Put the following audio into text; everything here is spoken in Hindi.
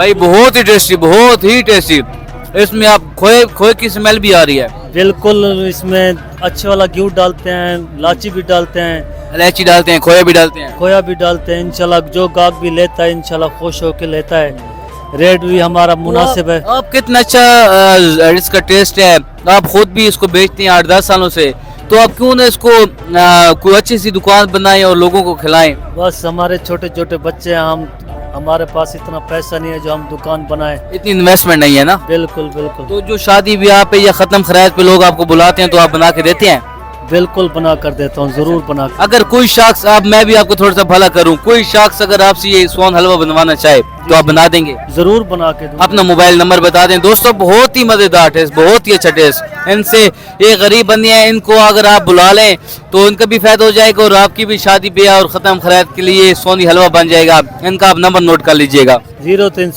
भाई बहुत ही टेस्टी, बहुत ही टेस्टी। इसमें आप खोए खोए की स्मेल भी आ रही है। बिल्कुल, इसमें अच्छे वाला घी डालते हैं, इलायची भी डालते हैं, इलायची डालते हैं, खोया भी डालते हैं। खोया भी डालते हैं। इंशाल्लाह जो गाहक भी लेता है इंशाल्लाह खुश होकर लेता है। रेट भी हमारा मुनासिब है। आप कितना अच्छा इसका टेस्ट है। आप खुद भी इसको बेचते हैं 8-10 सालों से, तो आप क्यों ना इसको कोई अच्छी सी दुकान बनाएं और लोगों को खिलाएं। बस हमारे छोटे छोटे बच्चे हैं, हमारे पास इतना पैसा नहीं है जो हम दुकान बनाए। इतनी इन्वेस्टमेंट नहीं है ना। बिल्कुल बिल्कुल। तो जो शादी ब्याह पे या खत्म खराज पे लोग आपको बुलाते हैं तो आप बना के देते हैं। बिल्कुल बना कर देता हूँ, जरूर बना कर। अगर कोई शख्स, आप मैं भी आपको थोड़ा सा भला करूं, कोई शख्स अगर आपसे ये स्वान हलवा बनवाना चाहे तो आप बना देंगे। जरूर बना के दूंगा। अपना मोबाइल नंबर बता दें। दोस्तों बहुत ही मजेदार टेस्ट, बहुत ही अच्छा टेस्ट। इनसे ये गरीब बंदे हैं, इनको अगर आप बुला लें तो इनका भी फायदा हो जाएगा और आपकी भी शादी ब्याह और खत्म खराज के लिए सोनी हलवा बन जाएगा। इनका आप नंबर नोट कर लीजिएगा। 03